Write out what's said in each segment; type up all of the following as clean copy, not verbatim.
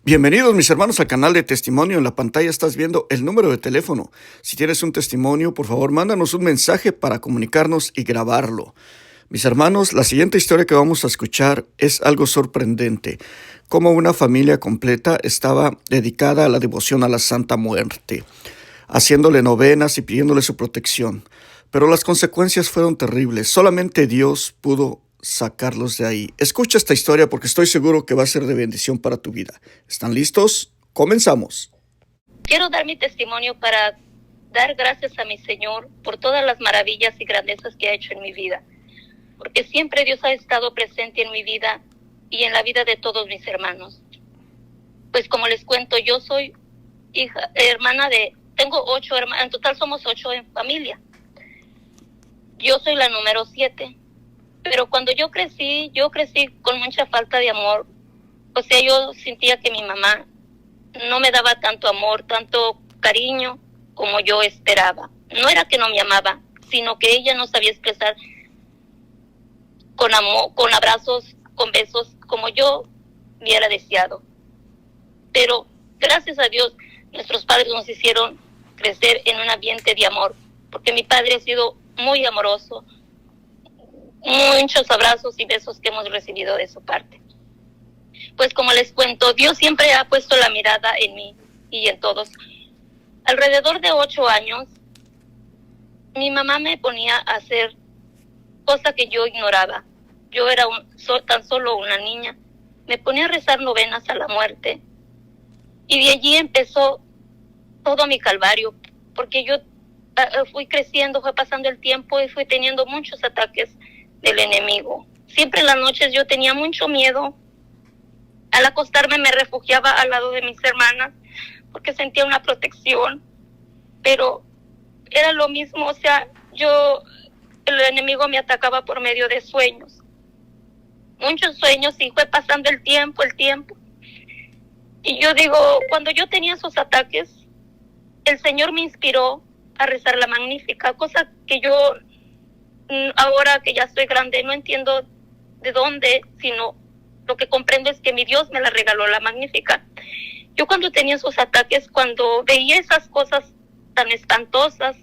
Bienvenidos mis hermanos al canal de Testimonio. En la pantalla estás viendo el número de teléfono. Si tienes un testimonio, por favor, mándanos un mensaje para comunicarnos y grabarlo. Mis hermanos, la siguiente historia que vamos a escuchar es algo sorprendente. Cómo una familia completa estaba dedicada a la devoción a la Santa Muerte, haciéndole novenas y pidiéndole su protección. Pero las consecuencias fueron terribles. Solamente Dios pudo sacarlos de ahí. Escucha esta historia porque estoy seguro que va a ser de bendición para tu vida. ¿Están listos? Comenzamos. Quiero dar mi testimonio para dar gracias a mi Señor por todas las maravillas y grandezas que ha hecho en mi vida, porque siempre Dios ha estado presente en mi vida y en la vida de todos mis hermanos. Pues como les cuento, yo soy tengo 8 hermanas, en total somos 8 en familia. Yo soy la número 7, pero cuando yo crecí con mucha falta de amor. O sea, yo sentía que mi mamá no me daba tanto amor, tanto cariño como yo esperaba. No era que no me amaba, sino que ella no sabía expresar con amor, con abrazos, con besos, como yo hubiera deseado. Pero gracias a Dios, nuestros padres nos hicieron crecer en un ambiente de amor, porque mi padre ha sido muy amoroso, muchos abrazos y besos que hemos recibido de su parte. Pues como les cuento, Dios siempre ha puesto la mirada en mí y en todos. Alrededor de 8 años, mi mamá me ponía a hacer cosas que yo ignoraba. Yo era tan solo una niña. Me ponía a rezar novenas a la muerte. Y de allí empezó todo mi calvario, porque yo fui creciendo, fue pasando el tiempo y fui teniendo muchos ataques del enemigo. Siempre en las noches yo tenía mucho miedo. Al acostarme me refugiaba al lado de mis hermanas porque sentía una protección, pero era lo mismo. O sea, el enemigo me atacaba por medio de sueños, muchos sueños, y fue pasando el tiempo. Y yo digo, cuando yo tenía esos ataques, el Señor me inspiró a rezar la Magnífica, cosa que yo ahora que ya estoy grande no entiendo de dónde, sino lo que comprendo es que mi Dios me la regaló, la Magnífica. Yo cuando tenía esos ataques, cuando veía esas cosas tan espantosas,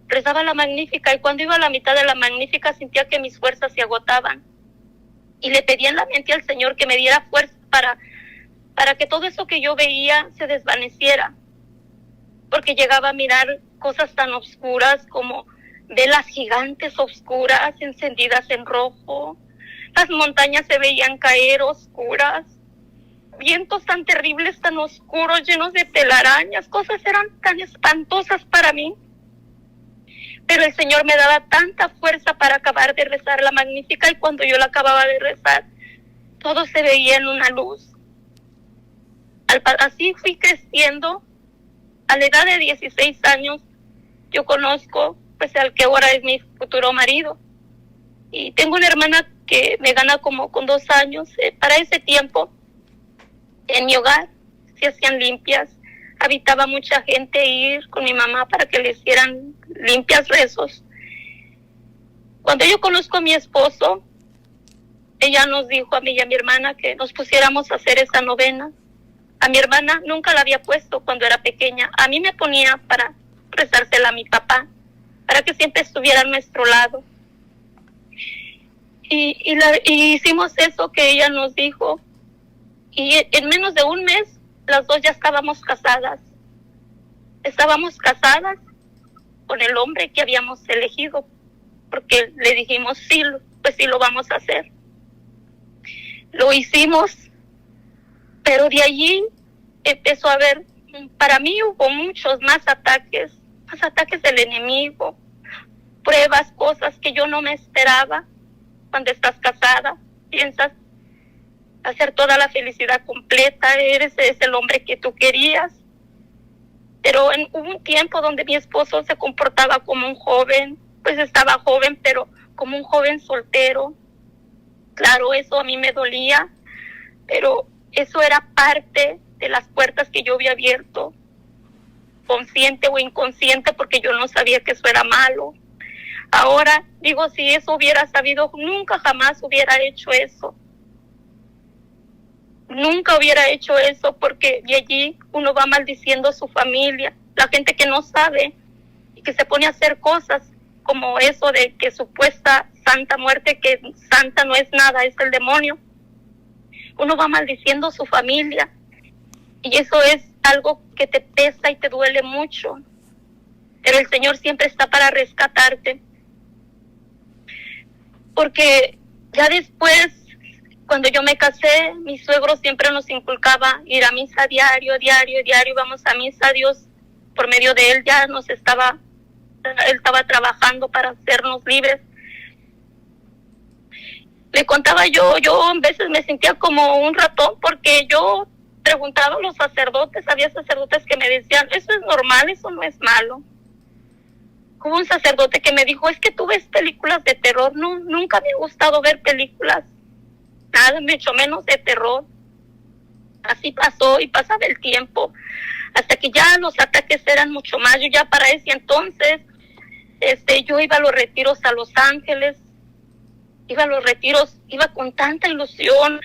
rezaba la Magnífica, y cuando iba a la mitad de la Magnífica sentía que mis fuerzas se agotaban. Y le pedía en la mente al Señor que me diera fuerza para que todo eso que yo veía se desvaneciera. Porque llegaba a mirar cosas tan oscuras como velas gigantes oscuras encendidas en rojo. Las montañas se veían caer oscuras, vientos tan terribles, tan oscuros, llenos de telarañas. Cosas eran tan espantosas para mí. Pero el Señor me daba tanta fuerza para acabar de rezar la Magnífica, y cuando yo la acababa de rezar, todo se veía en una luz. Así fui creciendo. A la edad de 16 años, yo conozco pues al que ahora es mi futuro marido. Y tengo una hermana que me gana como con 2 años. Para ese tiempo, en mi hogar se hacían limpias. Habitaba mucha gente, ir con mi mamá para que le hicieran limpias, rezos. Cuando yo conozco a mi esposo, ella nos dijo a mí y a mi hermana que nos pusiéramos a hacer esa novena. A mi hermana nunca la había puesto cuando era pequeña. A mí me ponía para rezársela a mi papá, para que siempre estuviera a nuestro lado. Y hicimos eso que ella nos dijo. Y en menos de un mes, las dos ya estábamos casadas. Estábamos casadas con el hombre que habíamos elegido, porque le dijimos, sí, pues sí lo vamos a hacer. Lo hicimos, pero de allí empezó a haber, para mí hubo muchos más ataques del enemigo, pruebas, cosas que yo no me esperaba. Cuando estás casada, piensas hacer toda la felicidad completa, eres el hombre que tú querías. Pero hubo un tiempo donde mi esposo se comportaba como un joven, pues estaba joven, pero como un joven soltero. Claro, eso a mí me dolía, pero eso era parte de las puertas que yo había abierto, consciente o inconsciente, porque yo no sabía que eso era malo. Ahora digo, si eso hubiera sabido, nunca jamás hubiera hecho eso. nunca hubiera hecho eso, porque de allí uno va maldiciendo a su familia, la gente que no sabe y que se pone a hacer cosas como eso de que supuesta santa muerte, que santa no es nada, es el demonio. Uno va maldiciendo a su familia y eso es algo que te pesa y te duele mucho, pero el Señor siempre está para rescatarte, porque ya después, cuando yo me casé, mi suegro siempre nos inculcaba ir a misa diario, íbamos a misa. Dios, por medio de él, él estaba trabajando para hacernos libres. Le contaba yo a veces me sentía como un ratón, porque yo preguntaba a los sacerdotes, había sacerdotes que me decían, eso es normal, eso no es malo. Hubo un sacerdote que me dijo, es que tú ves películas de terror. No, nunca me ha gustado ver películas, nada, mucho menos de terror. Así pasó y pasaba el tiempo, hasta que ya los ataques eran mucho más. Yo ya para ese entonces, yo iba a los retiros a Los Ángeles, iba con tanta ilusión,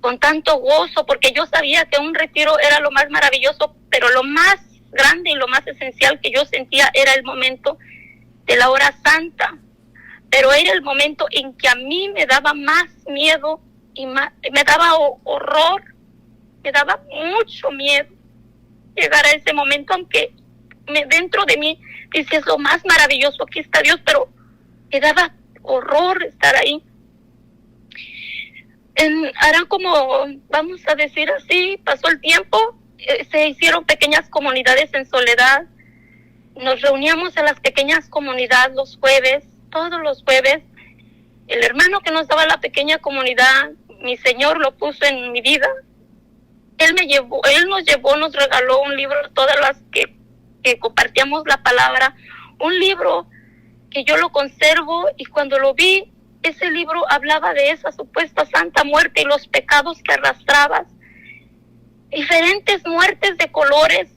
con tanto gozo, porque yo sabía que un retiro era lo más maravilloso, pero lo más grande y lo más esencial que yo sentía era el momento de la hora santa. Pero era el momento en que a mí me daba más miedo y me daba horror, me daba mucho miedo llegar a ese momento, aunque dentro de mí dice, es lo más maravilloso, aquí está Dios, pero me daba horror estar ahí. Ahora, como vamos a decir así, pasó el tiempo, se hicieron pequeñas comunidades en Soledad. Nos reuníamos en las pequeñas comunidades los jueves, todos los jueves. El hermano que nos daba la pequeña comunidad, mi Señor lo puso en mi vida. Él nos regaló un libro, todas las que compartíamos la palabra, un libro que yo lo conservo, y cuando lo vi, ese libro hablaba de esa supuesta santa muerte y los pecados que arrastrabas, diferentes muertes de colores,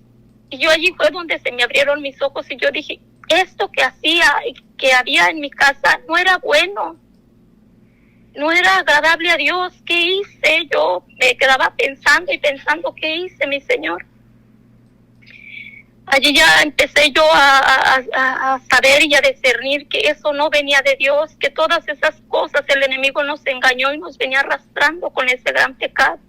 y yo allí fue donde se me abrieron mis ojos y yo dije, esto que había en mi casa no era bueno, no era agradable a Dios. ¿Qué hice? Yo me quedaba pensando, ¿qué hice, mi Señor? Allí ya empecé yo a saber y a discernir que eso no venía de Dios, que todas esas cosas el enemigo nos engañó y nos venía arrastrando con ese gran pecado.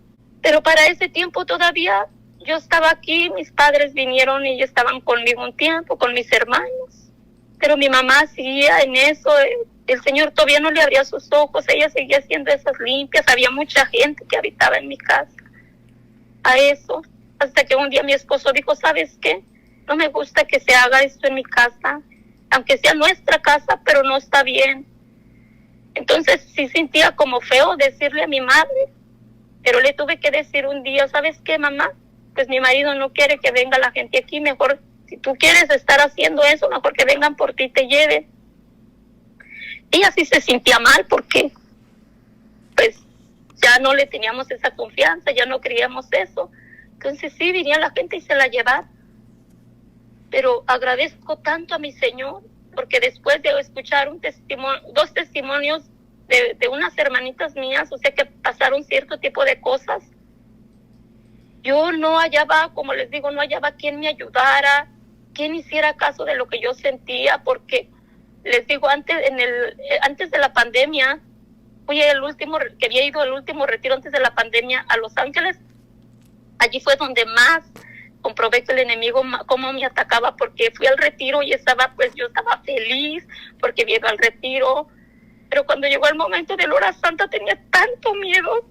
Pero para ese tiempo todavía yo estaba aquí, mis padres vinieron y ellos estaban conmigo un tiempo, con mis hermanos. Pero mi mamá seguía en eso, el Señor todavía no le abría sus ojos, ella seguía haciendo esas limpias, había mucha gente que habitaba en mi casa a eso, hasta que un día mi esposo dijo, ¿sabes qué? No me gusta que se haga esto en mi casa, aunque sea nuestra casa, pero no está bien. Entonces sí sentía como feo decirle a mi madre, pero le tuve que decir un día, ¿sabes qué, mamá? Pues mi marido no quiere que venga la gente aquí, mejor, si tú quieres estar haciendo eso, mejor que vengan por ti y te lleven. Ella sí se sentía mal porque pues ya no le teníamos esa confianza, ya no creíamos eso. Entonces sí, venía la gente y se la llevaba. Pero agradezco tanto a mi Señor, porque después de escuchar dos testimonios de unas hermanitas mías, o sea, que pasaron cierto tipo de cosas, yo no hallaba, como les digo, no hallaba quien me ayudara, quien hiciera caso de lo que yo sentía, porque les digo, antes de la pandemia, que había ido al último retiro antes de la pandemia a Los Ángeles. Allí fue donde más comprobé que el enemigo cómo me atacaba, porque fui al retiro y yo estaba feliz porque había ido al retiro, pero cuando llegó el momento de la hora santa tenía tanto miedo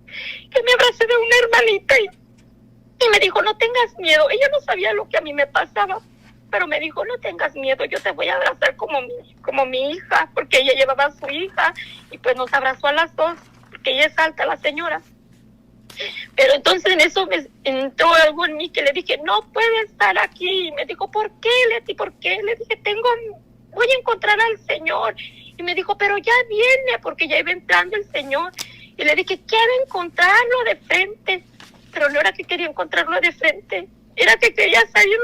que me abracé de una hermanita y me dijo, no tengas miedo. Ella no sabía lo que a mí me pasaba, pero me dijo, no tengas miedo, yo te voy a abrazar como mi hija, porque ella llevaba a su hija y pues nos abrazó a las dos, porque ella es alta, la señora. Pero entonces en eso me entró algo en mí que le dije, no puede estar aquí. Y me dijo, ¿por qué, Leti? ¿Por qué? Le dije, voy a encontrar al Señor. Y me dijo, pero ya viene, porque ya iba entrando el Señor. Y le dije, quiero encontrarlo de frente. Pero no era que quería encontrarlo de frente, era que quería salir,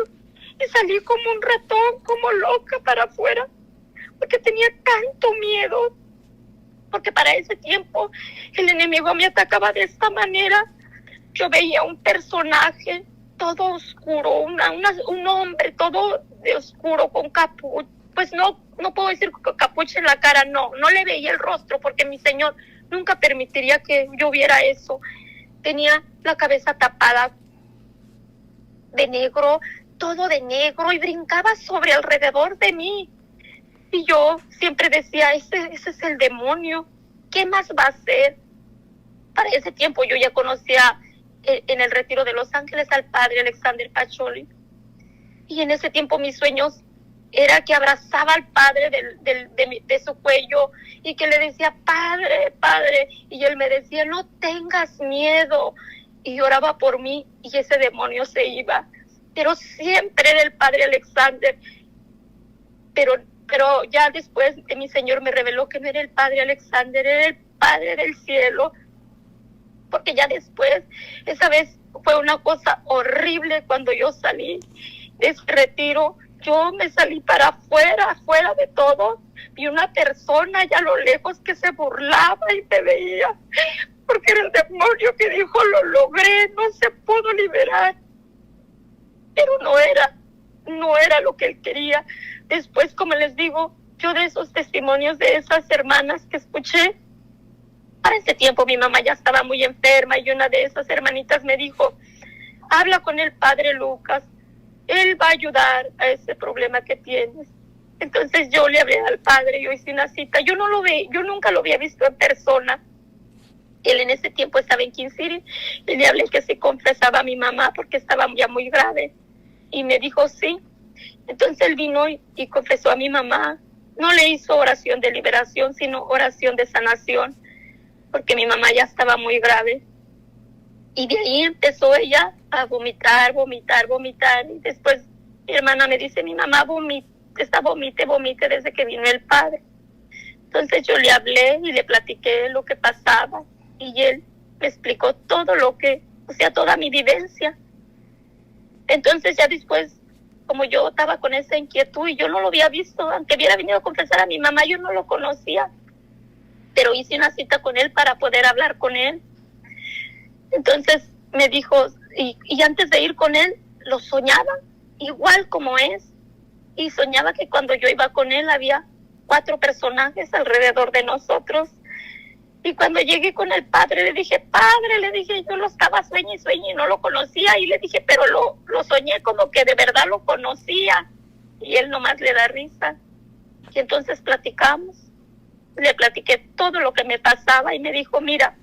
y salí como un ratón, como loca para afuera, porque tenía tanto miedo. porque para ese tiempo el enemigo me atacaba de esta manera. Yo veía un personaje todo oscuro, un hombre todo de oscuro con capucha, pues no puedo decir con capucha en la cara, no le veía el rostro, porque mi Señor nunca permitiría que yo viera eso. Tenía la cabeza tapada de negro, todo de negro, y brincaba sobre alrededor de mí. Y yo siempre decía, ese es el demonio, ¿qué más va a hacer? Para ese tiempo yo ya conocía en el retiro de Los Ángeles al padre Alexander Pacholi, y en ese tiempo mis sueños era que abrazaba al padre de su cuello y que le decía, padre, padre, y él me decía, no tengas miedo, y oraba por mí, y ese demonio se iba, pero siempre era el padre Alexander. Pero ya después mi Señor me reveló que no era el padre Alexander, era el Padre del cielo, porque ya después, esa vez fue una cosa horrible cuando yo salí de ese retiro. Yo me salí para afuera de todo, vi una persona allá a lo lejos que se burlaba y me veía, porque era el demonio que dijo, lo logré, no se pudo liberar, pero no era lo que él quería. Después, como les digo, yo de esos testimonios de esas hermanas que escuché, para ese tiempo mi mamá ya estaba muy enferma, y una de esas hermanitas me dijo, habla con el padre Lucas, él va a ayudar a ese problema que tienes. Entonces yo le hablé al padre, yo hice una cita, yo nunca lo había visto en persona. Él en ese tiempo estaba en King City, y le hablé que se confesaba a mi mamá porque estaba ya muy grave, y me dijo sí. Entonces él vino y confesó a mi mamá. No le hizo oración de liberación, sino oración de sanación, porque mi mamá ya estaba muy grave. Y de ahí empezó ella a vomitar, y después mi hermana me dice, mi mamá vomite desde que vino el padre. Entonces yo le hablé y le platiqué lo que pasaba, y él me explicó todo toda mi vivencia. Entonces ya después, como yo estaba con esa inquietud y yo no lo había visto, aunque hubiera venido a confesar a mi mamá, yo no lo conocía, pero hice una cita con él para poder hablar con él. Entonces me dijo, y antes de ir con él, lo soñaba, igual como es, y soñaba que cuando yo iba con él había 4 personajes alrededor de nosotros. Y cuando llegué con el padre, le dije, yo lo estaba sueño y no lo conocía, y le dije, pero lo soñé como que de verdad lo conocía, y él nomás le da risa. Y entonces platicamos, le platiqué todo lo que me pasaba, y me dijo, mira,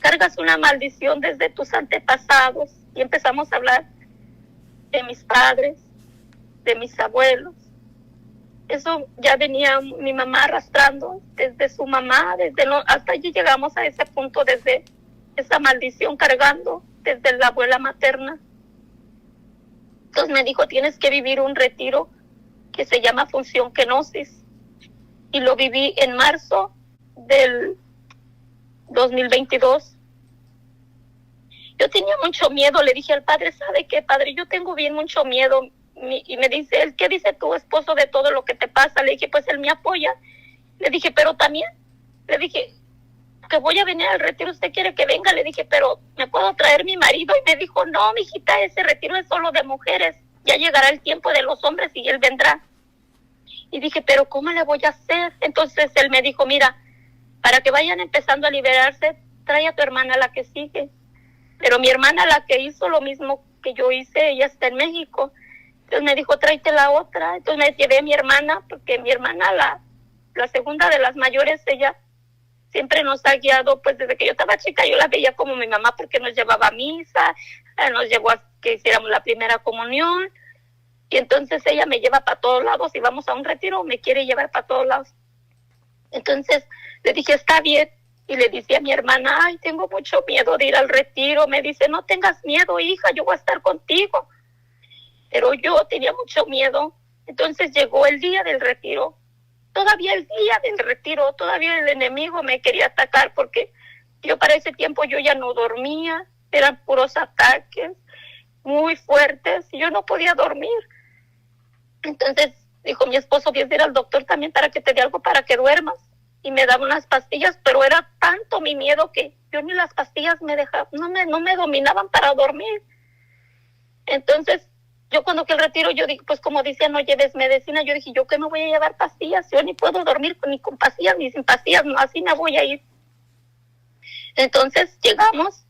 cargas una maldición desde tus antepasados. Y empezamos a hablar de mis padres, de mis abuelos. Eso ya venía mi mamá arrastrando desde su mamá, hasta allí llegamos a ese punto, desde esa maldición cargando desde la abuela materna. Entonces me dijo, tienes que vivir un retiro que se llama Función Kenosis, y lo viví en marzo del 2022. Yo tenía mucho miedo, le dije al padre, ¿sabe qué, padre? Yo tengo mucho miedo. Y me dice él, ¿qué dice tu esposo de todo lo que te pasa? Le dije, pues él me apoya. Le dije, pero también, le dije, que voy a venir al retiro, ¿usted quiere que venga? Le dije, pero ¿me puedo traer mi marido? Y me dijo, no, mijita, ese retiro es solo de mujeres, ya llegará el tiempo de los hombres y él vendrá. Y dije, pero ¿cómo le voy a hacer? Entonces él me dijo, mira, para que vayan empezando a liberarse, trae a tu hermana, la que sigue. Pero mi hermana, la que hizo lo mismo que yo hice, ella está en México. Entonces me dijo, tráete la otra. Entonces me llevé a mi hermana, porque mi hermana, la segunda de las mayores, ella siempre nos ha guiado, pues desde que yo estaba chica yo la veía como mi mamá, porque nos llevaba a misa, nos llevó a que hiciéramos la primera comunión, y entonces ella me lleva para todos lados. Si vamos a un retiro, me quiere llevar para todos lados. Entonces le dije, está bien, y le decía a mi hermana, ay, tengo mucho miedo de ir al retiro. Me dice, no tengas miedo, hija, yo voy a estar contigo. Pero yo tenía mucho miedo. Entonces llegó el día del retiro. Todavía el día del retiro, todavía el enemigo me quería atacar, porque yo para ese tiempo yo ya no dormía, eran puros ataques muy fuertes y yo no podía dormir. Entonces dijo mi esposo, vienes a ir al doctor también para que te dé algo para que duermas. y me daba unas pastillas, pero era tanto mi miedo que yo ni las pastillas me dejaban, no me dominaban para dormir. Entonces, yo cuando que el retiro, yo dije, pues como decía, no lleves medicina, yo dije, ¿yo qué me voy a llevar pastillas? Yo ni puedo dormir ni con pastillas ni sin pastillas, no, así me voy a ir. Entonces llegamos,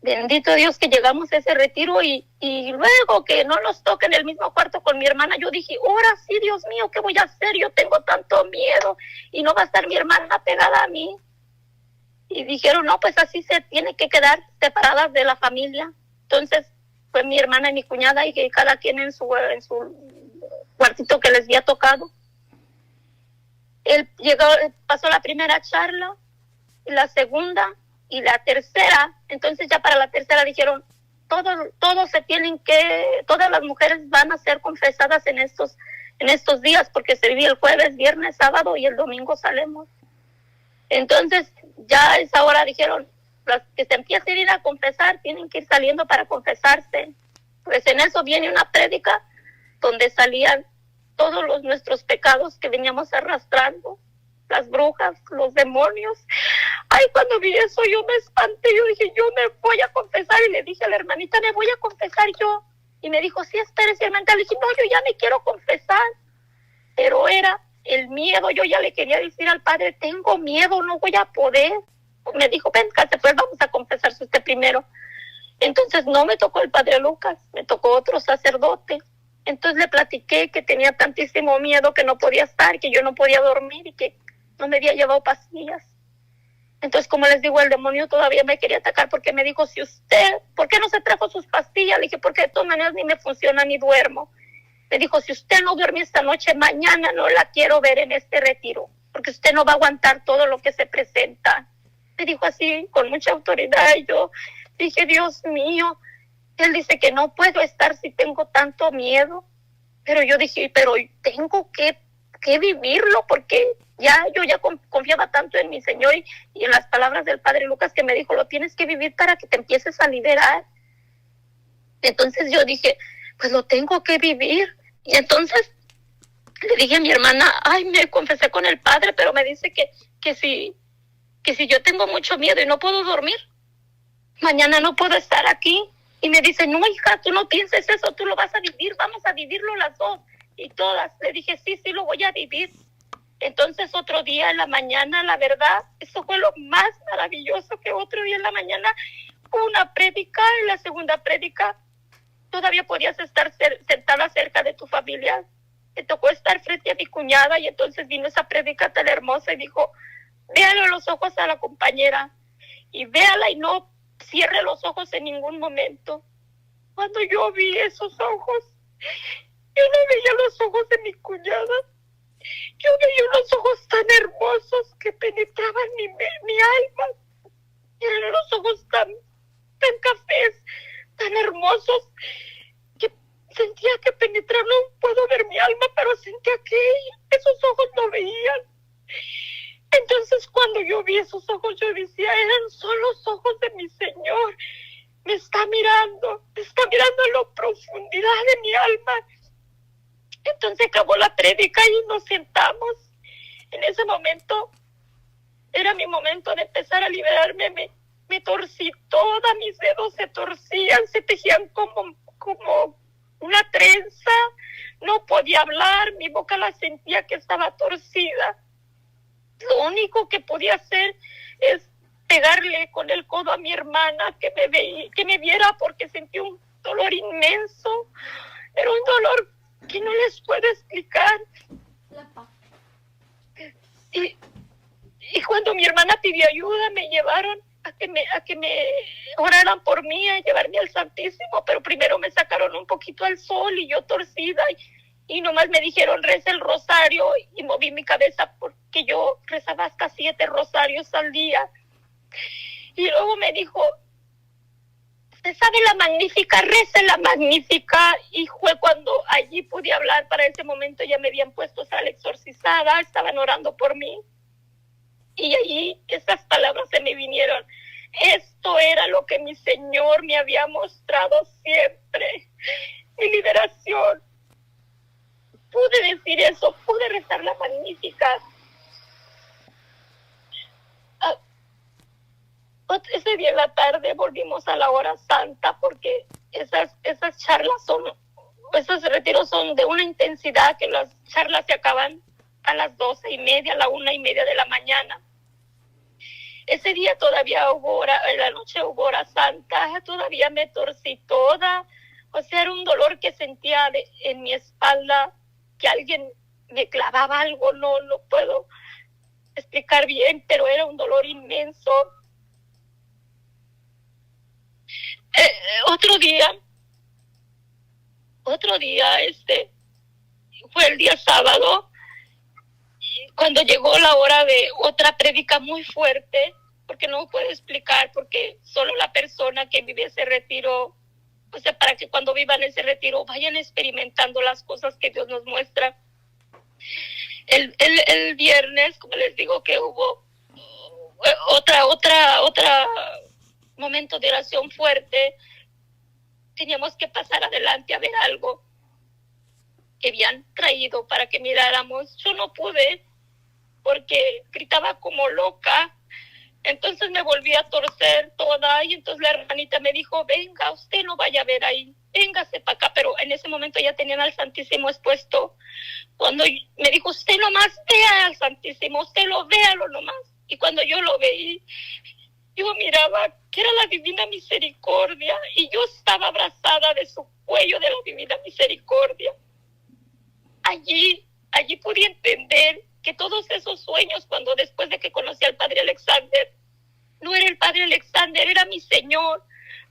bendito Dios que llegamos a ese retiro y luego que no nos toque en el mismo cuarto con mi hermana, yo dije, ahora sí, Dios mío, ¿qué voy a hacer? Yo tengo tanto miedo y no va a estar mi hermana pegada a mí. Y dijeron, no, pues así se tiene que quedar separadas de la familia. Entonces fue mi hermana y mi cuñada y que cada quien en su cuartito que les había tocado. Él llegó, pasó la primera charla, y la segunda y la tercera. Entonces ya para la tercera dijeron, todos se tienen que, todas las mujeres van a ser confesadas en estos días, porque se vive el jueves, viernes, sábado y el domingo salimos. Entonces ya a esa hora dijeron, las que se empiecen a ir a confesar tienen que ir saliendo para confesarse. Pues en eso viene una prédica donde salían todos nuestros pecados que veníamos arrastrando, las brujas, los demonios. Ay, cuando vi eso yo me espanté, yo dije, yo me voy a confesar, y le dije a la hermanita, me voy a confesar yo. Y me dijo, sí, espérese, hermanita. Le dije, no, yo ya me quiero confesar. Pero era el miedo, yo ya le quería decir al padre, tengo miedo, no voy a poder. Me dijo, ven, pues vamos a confesarse usted primero. Entonces no me tocó el padre Lucas, me tocó otro sacerdote. Entonces le platiqué que tenía tantísimo miedo que no podía estar, que yo no podía dormir y que no me había llevado pastillas. Entonces, como les digo, el demonio todavía me quería atacar porque me dijo, si usted, ¿por qué no se trajo sus pastillas? Le dije, porque de todas maneras ni me funciona ni duermo. Me dijo, si usted no duerme esta noche, mañana no la quiero ver en este retiro, porque usted no va a aguantar todo lo que se presenta. Me dijo así, con mucha autoridad, y yo dije, Dios mío, él dice que no puedo estar si tengo tanto miedo. Pero yo dije, pero tengo que vivirlo, porque yo ya confiaba tanto en mi Señor y en las palabras del padre Lucas que me dijo, lo tienes que vivir para que te empieces a liberar. Entonces yo dije, pues lo tengo que vivir. Y entonces le dije a mi hermana, ay, me confesé con el padre, pero me dice que si yo tengo mucho miedo y no puedo dormir, mañana no puedo estar aquí. Y me dice, no, hija, tú no pienses eso, tú lo vas a vivir, vamos a vivirlo las dos y todas. Le dije, sí, lo voy a vivir. Entonces otro día en la mañana, la verdad, eso fue lo más maravilloso, que otro día en la mañana una prédica, en la segunda prédica todavía podías estar sentada cerca de tu familia. Me tocó estar frente a mi cuñada y entonces vino esa prédica tan hermosa y dijo, véale los ojos a la compañera y véala y no cierre los ojos en ningún momento. Cuando yo vi esos ojos, yo no veía los ojos de mi cuñada. Yo veía unos ojos tan hermosos que penetraban mi alma. Eran los ojos tan cafés, tan hermosos, que sentía que penetraban. No puedo ver mi alma, pero sentía que esos ojos lo veían. Entonces cuando yo vi esos ojos, yo decía, son los ojos de mi Señor. Me está mirando en la profundidad de mi alma. Entonces acabó la prédica y nos sentamos. En ese momento era mi momento de empezar a liberarme. Me torcí toda, mis dedos se torcían, se tejían como una trenza. No podía hablar, mi boca la sentía que estaba torcida. Lo único que podía hacer es pegarle con el codo a mi hermana que me viera, porque sentí un dolor inmenso. Era un dolor que no les puedo explicar. Y cuando mi hermana pidió ayuda, me llevaron a que me oraran por mí, a llevarme al Santísimo, pero primero me sacaron un poquito al sol y yo torcida y nomás me dijeron, reza el rosario, y moví mi cabeza porque yo rezaba hasta 7 rosarios al día. Y luego me dijo, ¿usted sabe la Magnífica? Reza la Magnífica. Y fue cuando allí pude hablar. Para ese momento ya me habían puesto sal exorcizada, estaban orando por mí. Y allí esas palabras se me vinieron. Esto era lo que mi Señor me había mostrado siempre, mi liberación. Pude decir eso, pude rezar la Magnífica. Ese día en la tarde volvimos a la hora santa porque esas charlas esos retiros son de una intensidad que las charlas se acaban a las 12:30, a la 1:30 de la mañana. Ese día todavía hubo hora, en la noche hubo hora santa, todavía me torcí toda, o sea, era un dolor que sentía en mi espalda, que alguien me clavaba algo, no puedo explicar bien, pero era un dolor inmenso. Otro día, fue el día sábado, cuando llegó la hora de otra prédica muy fuerte, porque no puedo explicar, porque solo la persona que vive ese retiro, o sea, para que cuando vivan ese retiro vayan experimentando las cosas que Dios nos muestra. El viernes, como les digo, que hubo otra momento de oración fuerte, teníamos que pasar adelante a ver algo que habían traído para que miráramos. Yo no pude porque gritaba como loca, entonces me volví a torcer toda y entonces la hermanita me dijo, venga, usted no vaya a ver ahí, véngase para acá, pero en ese momento ya tenían al Santísimo expuesto. Cuando me dijo, usted nomás vea al Santísimo, usted véalo nomás, y cuando yo lo veí, yo miraba que era la Divina Misericordia y yo estaba abrazada de su cuello de la Divina Misericordia. Allí pude entender que todos esos sueños, cuando después de que conocí al Padre Alexander, no era el Padre Alexander, era mi Señor,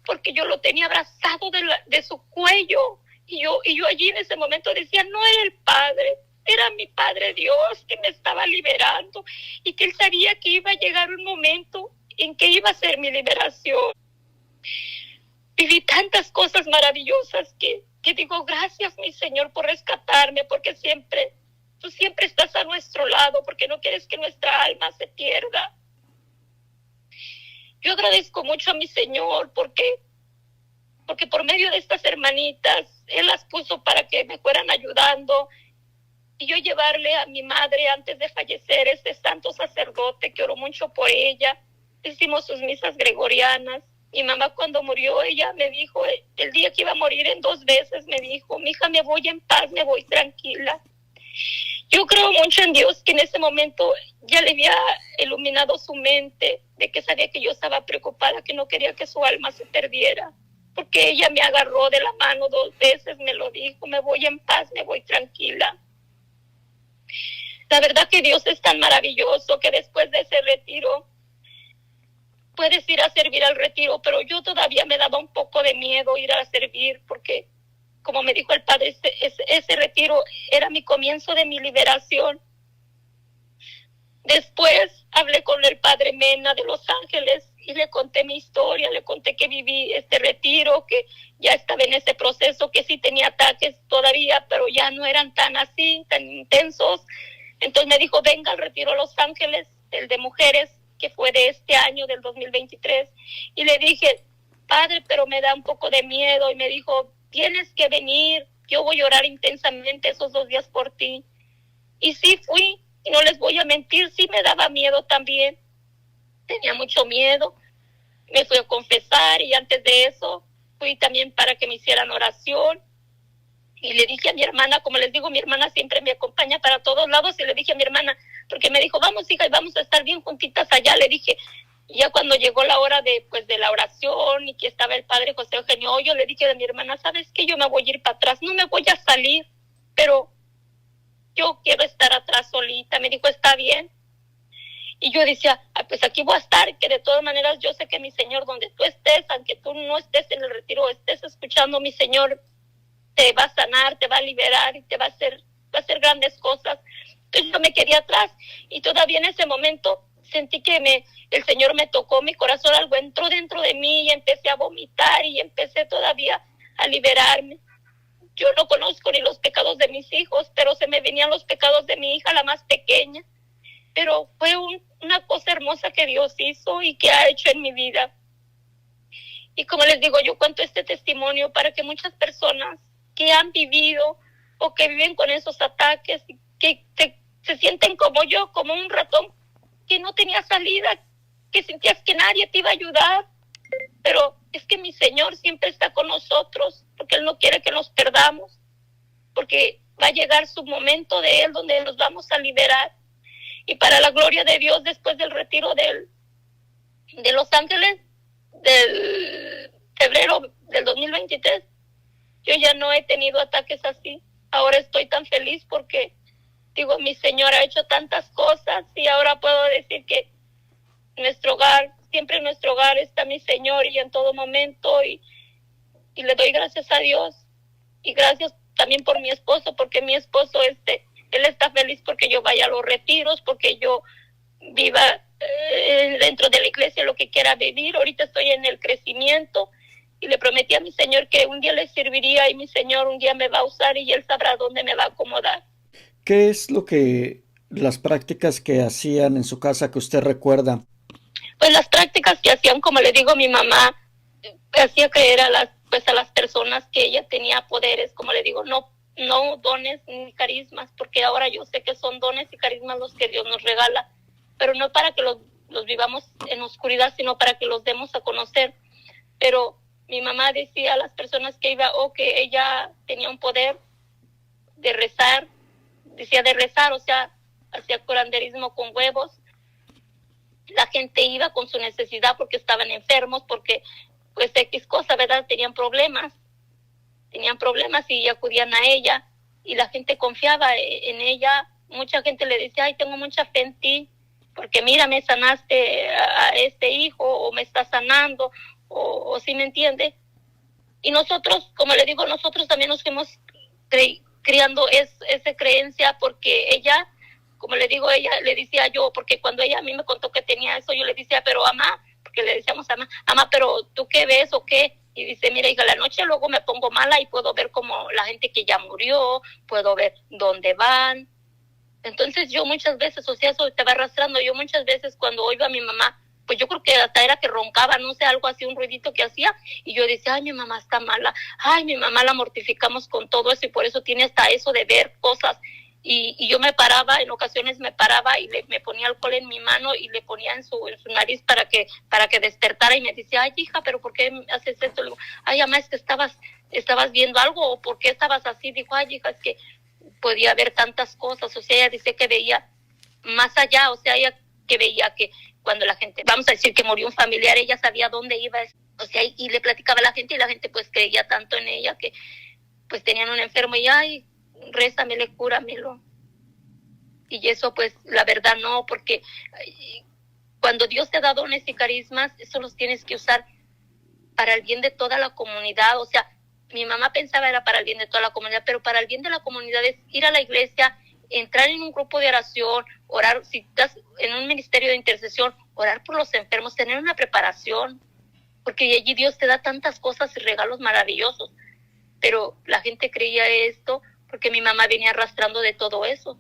porque yo lo tenía abrazado de su cuello, y yo allí en ese momento decía, no era el Padre, era mi Padre Dios que me estaba liberando, y que Él sabía que iba a llegar un momento en que iba a ser mi liberación. Viví tantas cosas maravillosas que digo, gracias mi Señor por rescatarme, porque tú siempre estás a nuestro lado, porque no quieres que nuestra alma se pierda. Yo agradezco mucho a mi Señor porque por medio de estas hermanitas, Él las puso para que me fueran ayudando, y yo llevarle a mi madre antes de fallecer, este santo sacerdote que oró mucho por ella. Hicimos sus misas gregorianas. Mi mamá cuando murió, ella me dijo, el día que iba a morir en 2 veces, me dijo, mija, me voy en paz, me voy tranquila. Yo creo mucho en Dios, que en ese momento ya le había iluminado su mente, de que sabía que yo estaba preocupada, que no quería que su alma se perdiera, porque ella me agarró de la mano 2 veces, me lo dijo, me voy en paz, me voy tranquila. La verdad que Dios es tan maravilloso que después de ese retiro, puedes ir a servir al retiro, pero yo todavía me daba un poco de miedo ir a servir, porque como me dijo el padre, ese retiro era mi comienzo de mi liberación. Después hablé con el padre Mena de Los Ángeles y le conté mi historia, le conté que viví este retiro, que ya estaba en ese proceso, que sí tenía ataques todavía, pero ya no eran tan así, tan intensos. Entonces me dijo, venga al retiro a Los Ángeles, el de mujeres, que fue de este año, del 2023. Y le dije, padre, pero me da un poco de miedo. Y me dijo, tienes que venir, yo voy a orar intensamente esos 2 días por ti. Y sí fui, y no les voy a mentir, sí me daba miedo también. Tenía mucho miedo. Me fui a confesar, y antes de eso fui también para que me hicieran oración. Y le dije a mi hermana, como les digo, mi hermana siempre me acompaña para todos lados, y le dije a mi hermana, porque me dijo, vamos hija, y vamos a estar bien juntitas allá. Le dije, y ya cuando llegó la hora de la oración, y que estaba el padre José Eugenio, yo le dije a mi hermana, ¿sabes qué? Yo me voy a ir para atrás, no me voy a salir, pero yo quiero estar atrás solita. Me dijo, está bien. Y yo decía, pues aquí voy a estar, que de todas maneras yo sé que mi Señor, donde tú estés, aunque tú no estés en el retiro, estés escuchando, mi Señor te va a sanar, te va a liberar, y te va a hacer grandes cosas. Entonces yo me quedé atrás, y todavía en ese momento sentí que el Señor me tocó mi corazón, algo entró dentro de mí, y empecé a vomitar, y empecé todavía a liberarme. Yo no conozco ni los pecados de mis hijos, pero se me venían los pecados de mi hija, la más pequeña. Pero fue una cosa hermosa que Dios hizo y que ha hecho en mi vida. Y como les digo, yo cuento este testimonio para que muchas personas que han vivido o que viven con esos ataques, que se sienten como yo, como un ratón que no tenía salida, que sentías que nadie te iba a ayudar, pero es que mi Señor siempre está con nosotros, porque Él no quiere que nos perdamos, porque va a llegar su momento de Él donde nos vamos a liberar. Y para la gloria de Dios, después del retiro de Los Ángeles, del febrero del 2023, yo ya no he tenido ataques así. Ahora estoy tan feliz porque, digo, mi Señor ha hecho tantas cosas y ahora puedo decir que nuestro hogar, siempre en nuestro hogar está mi Señor y en todo momento, y le doy gracias a Dios y gracias también por mi esposo, porque mi esposo él está feliz porque yo vaya a los retiros, porque yo viva dentro de la iglesia lo que quiera vivir. Ahorita estoy en el crecimiento y le prometí a mi Señor que un día le serviría y mi Señor un día me va a usar y Él sabrá dónde me va a acomodar. ¿Qué es las prácticas que hacían en su casa que usted recuerda? Pues las prácticas que hacían, como le digo, mi mamá hacía creer a las personas que ella tenía poderes, como le digo, no dones ni carismas, porque ahora yo sé que son dones y carismas los que Dios nos regala, pero no para que los vivamos en oscuridad, sino para que los demos a conocer. Pero mi mamá decía a las personas que iba, que ella tenía un poder de rezar, o sea, hacía curanderismo con huevos. La gente iba con su necesidad porque estaban enfermos, porque pues X cosa, ¿verdad? Tenían problemas y acudían a ella y la gente confiaba en ella. Mucha gente le decía, ay, tengo mucha fe en ti, porque mira, me sanaste a este hijo, o me está sanando, o si me entiende. Y nosotros, como le digo, nosotros también nos fuimos criando esa creencia, porque ella, como le digo, ella le decía yo, porque cuando ella a mí me contó que tenía eso, yo le decía, pero mamá, porque le decíamos a mamá, pero ¿tú qué ves o qué? Y dice, mira, hija, la noche luego me pongo mala y puedo ver como la gente que ya murió, puedo ver dónde van. Entonces yo muchas veces, o sea, eso te va arrastrando. Yo muchas veces cuando oigo a mi mamá, pues yo creo que hasta era que roncaba, no sé, algo así, un ruidito que hacía, y yo decía, ay, mi mamá está mala, ay, mi mamá la mortificamos con todo eso, y por eso tiene hasta eso de ver cosas. Y yo me paraba, en ocasiones me paraba y me ponía alcohol en mi mano y le ponía en su nariz para que despertara, y me decía, ay, hija, pero ¿por qué haces esto? Le digo, ay, mamá, es que estabas viendo algo, o ¿por qué estabas así? Dijo, ay, hija, es que podía ver tantas cosas. O sea, ella dice que veía más allá, o sea, ella que veía que cuando la gente, vamos a decir que murió un familiar, ella sabía dónde iba, o sea, y le platicaba a la gente, y la gente pues creía tanto en ella que pues tenían un enfermo y, ay, rézamele, cúramelo. Y eso pues la verdad no, porque cuando Dios te da dones y carismas, eso los tienes que usar para el bien de toda la comunidad. O sea, mi mamá pensaba era para el bien de toda la comunidad, pero para el bien de la comunidad es ir a la iglesia, entrar en un grupo de oración, orar, si estás en un ministerio de intercesión, orar por los enfermos, tener una preparación, porque allí Dios te da tantas cosas y regalos maravillosos. Pero la gente creía esto porque mi mamá venía arrastrando de todo eso.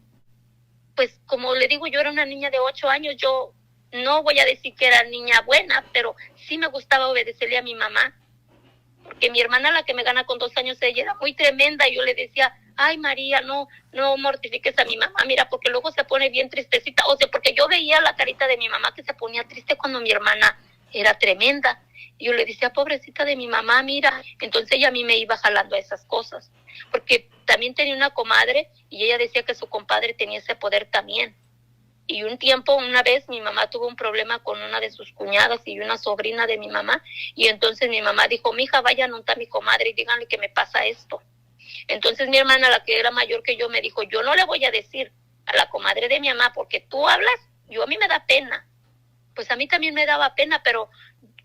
Pues como le digo, yo era una niña de 8 años, yo no voy a decir que era niña buena, pero sí me gustaba obedecerle a mi mamá, porque mi hermana, la que me gana con 2 años, ella era muy tremenda, y yo le decía, ay, María, no mortifiques a mi mamá, mira, porque luego se pone bien tristecita. O sea, porque yo veía la carita de mi mamá que se ponía triste cuando mi hermana era tremenda, y yo le decía, pobrecita de mi mamá, mira. Entonces ella a mí me iba jalando a esas cosas, porque también tenía una comadre, y ella decía que su compadre tenía ese poder también. Y una vez mi mamá tuvo un problema con una de sus cuñadas y una sobrina de mi mamá, y entonces mi mamá dijo, mija, vayan a mi comadre y díganle que me pasa esto. Entonces mi hermana, la que era mayor que yo, me dijo, yo no le voy a decir a la comadre de mi mamá, porque tú hablas, a mí me da pena. Pues a mí también me daba pena, pero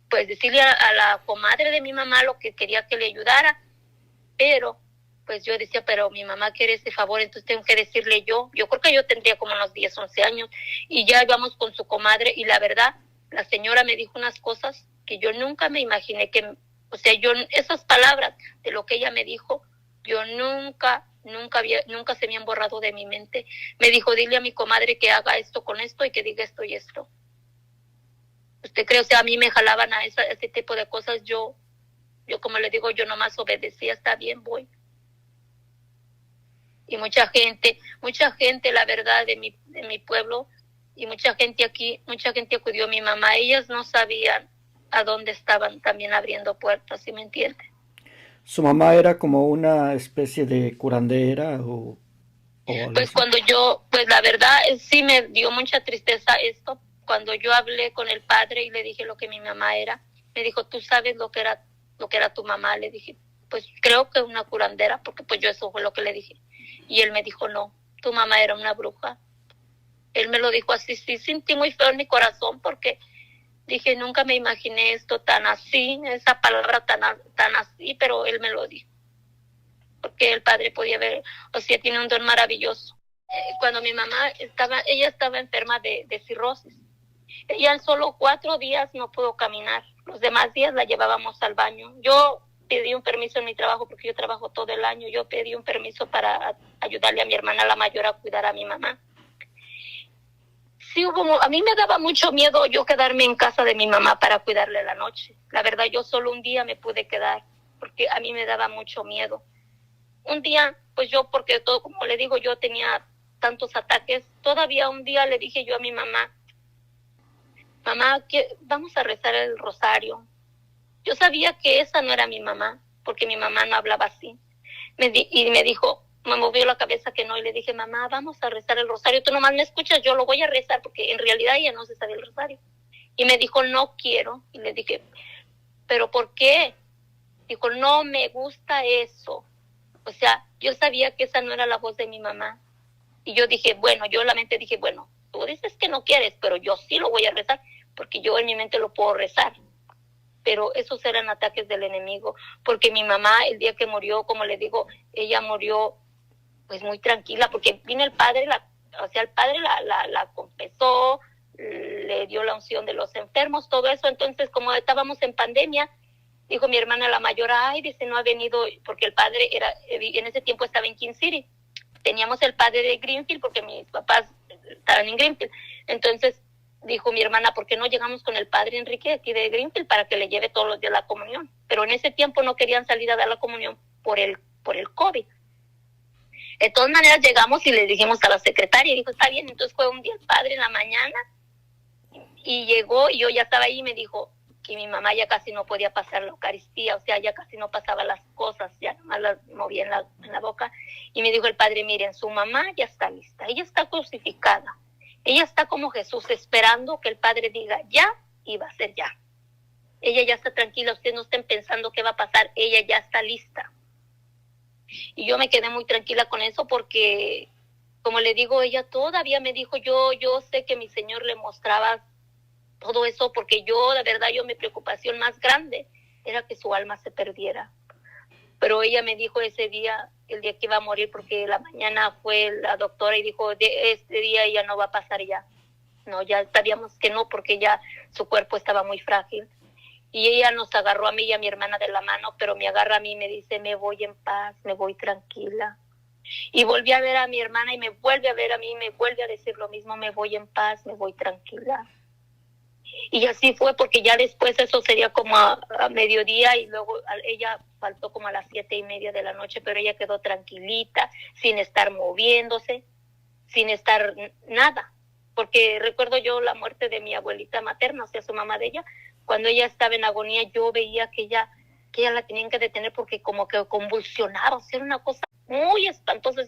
pues decirle a la comadre de mi mamá lo que quería que le ayudara. Pero pues yo decía, pero mi mamá quiere ese favor, entonces tengo que decirle yo. Yo creo que yo tendría como unos 10, 11 años, y ya íbamos con su comadre, y la verdad, la señora me dijo unas cosas que yo nunca me imaginé o sea, esas palabras de lo que ella me dijo, yo nunca se me han borrado de mi mente. Me dijo, dile a mi comadre que haga esto con esto y que diga esto y esto. ¿Usted cree? O sea, a mí me jalaban a ese tipo de cosas. Yo como le digo, yo nomás obedecía, está bien, voy. Y mucha gente, la verdad, de mi pueblo, y mucha gente acudió a mi mamá. Ellas no sabían a dónde estaban también abriendo puertas, ¿sí me entiende? ¿Su mamá era como una especie de curandera o algo Pues así? cuando yo, pues la verdad sí me dio mucha tristeza esto, cuando yo hablé con el padre y le dije lo que mi mamá era, me dijo, ¿tú sabes lo que era tu mamá? Le dije, pues creo que una curandera, porque pues yo eso fue lo que le dije. Y él me dijo, no, tu mamá era una bruja. Él me lo dijo así, sí, sentí muy feo en mi corazón porque dije, nunca me imaginé esto tan así, esa palabra tan así, pero él me lo dijo, porque el padre podía ver, o sea, tiene un don maravilloso. Cuando mi mamá ella estaba enferma de cirrosis. Ella en solo 4 días no pudo caminar. Los demás días la llevábamos al baño. Yo pedí un permiso en mi trabajo porque yo trabajo todo el año. Yo pedí un permiso para ayudarle a mi hermana la mayor a cuidar a mi mamá. Sí, a mí me daba mucho miedo yo quedarme en casa de mi mamá para cuidarle la noche. La verdad, yo solo un día me pude quedar porque a mí me daba mucho miedo. Un día, pues yo, porque todo, como le digo, yo tenía tantos ataques, todavía un día le dije yo a mi mamá, mamá, vamos a rezar el rosario. Yo sabía que esa no era mi mamá, porque mi mamá no hablaba así. Y me dijo, me movió la cabeza que no, y le dije, mamá, vamos a rezar el rosario. Tú nomás me escuchas, yo lo voy a rezar, porque en realidad ella no se sabe el rosario. Y me dijo, no quiero. Y le dije, ¿pero por qué? Dijo, no me gusta eso. O sea, yo sabía que esa no era la voz de mi mamá. Y yo dije, bueno, yo en la mente dije, bueno, tú dices que no quieres, pero yo sí lo voy a rezar, porque yo en mi mente lo puedo rezar. Pero esos eran ataques del enemigo, porque mi mamá el día que murió, como le digo, ella murió pues muy tranquila, porque vino el padre, el padre la confesó, le dio la unción de los enfermos, todo eso. Entonces, como estábamos en pandemia, dijo mi hermana la mayor, ay, dice, no ha venido, porque el padre en ese tiempo estaba en King City. Teníamos el padre de Greenfield, porque mis papás estaban en Greenfield. Entonces, dijo mi hermana, ¿por qué no llegamos con el padre Enrique aquí de Greenfield para que le lleve todos los días la comunión? Pero en ese tiempo no querían salir a dar la comunión por el COVID. De todas maneras llegamos y le dijimos a la secretaria, y dijo, está bien. Entonces fue un día el padre en la mañana y llegó, y yo ya estaba ahí, y me dijo que mi mamá ya casi no podía pasar la Eucaristía, o sea, ya casi no pasaba las cosas, ya nomás las movía en la boca. Y me dijo el padre, miren, su mamá ya está lista, ella está crucificada, ella está como Jesús esperando que el padre diga ya, y va a ser ya. Ella ya está tranquila, ustedes no estén pensando qué va a pasar, ella ya está lista. Y yo me quedé muy tranquila con eso porque, como le digo, ella todavía me dijo, yo sé que mi Señor le mostraba todo eso, porque yo, de verdad, mi preocupación más grande era que su alma se perdiera. Pero ella me dijo ese día, el día que iba a morir, porque la mañana fue la doctora y dijo, de este día ya no va a pasar ya. No, ya sabíamos que no, porque ya su cuerpo estaba muy frágil. Y ella nos agarró a mí y a mi hermana de la mano, pero me agarra a mí y me dice, me voy en paz, me voy tranquila. Y volví a ver a mi hermana y me vuelve a ver a mí y me vuelve a decir lo mismo, me voy en paz, me voy tranquila. Y así fue, porque ya después eso sería como a mediodía, y luego ella faltó como a las 7:30 de la noche, pero ella quedó tranquilita, sin estar moviéndose, sin estar nada. Porque recuerdo yo la muerte de mi abuelita materna, o sea, su mamá de ella, cuando ella estaba en agonía, yo veía que ella la tenían que detener porque como que convulsionaba, o sea, era una cosa muy espantosa.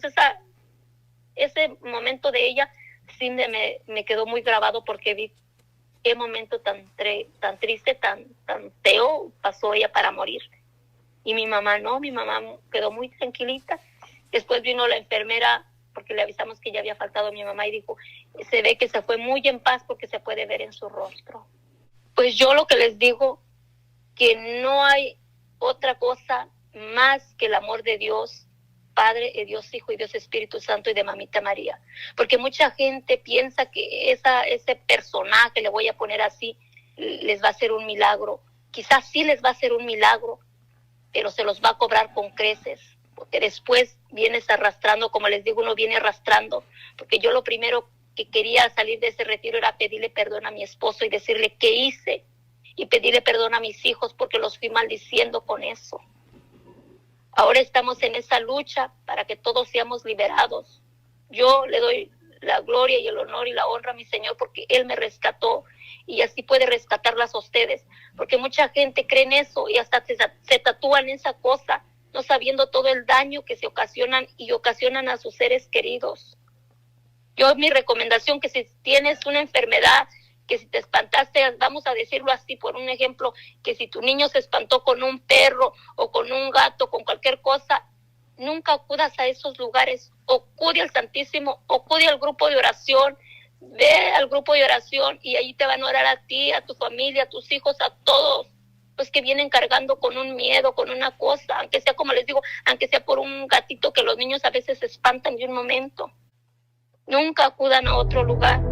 Ese momento de ella sí me quedó muy grabado, porque vi qué momento tan triste, tan feo pasó ella para morir. Y mi mamá no, mi mamá quedó muy tranquilita. Después vino la enfermera, porque le avisamos que ya había faltado a mi mamá, y dijo, se ve que se fue muy en paz, porque se puede ver en su rostro. Pues yo lo que les digo, que no hay otra cosa más que el amor de Dios Padre, de Dios Hijo y Dios Espíritu Santo, y de Mamita María. Porque mucha gente piensa que ese personaje, le voy a poner así, les va a hacer un milagro. Quizás sí les va a hacer un milagro, pero se los va a cobrar con creces, porque después vienes arrastrando, como les digo, uno viene arrastrando. Porque yo lo primero que quería salir de ese retiro era pedirle perdón a mi esposo y decirle qué hice, y pedirle perdón a mis hijos porque los fui maldiciendo con eso. Ahora estamos en esa lucha para que todos seamos liberados. Yo le doy la gloria y el honor y la honra a mi Señor, porque Él me rescató y así puede rescatarlas a ustedes, porque mucha gente cree en eso y hasta se tatúan esa cosa, no sabiendo todo el daño que se ocasionan y ocasionan a sus seres queridos. Yo, mi recomendación, que si tienes una enfermedad, que si te espantaste, vamos a decirlo así por un ejemplo, que si tu niño se espantó con un perro o con un gato, con cualquier cosa, nunca acudas a esos lugares, acude al Santísimo, acude al grupo de oración, ve al grupo de oración y ahí te van a orar a ti, a tu familia, a tus hijos, a todos los que vienen cargando con un miedo, con una cosa, aunque sea, como les digo, aunque sea por un gatito que los niños a veces se espantan de un momento. Nunca acudan a otro lugar.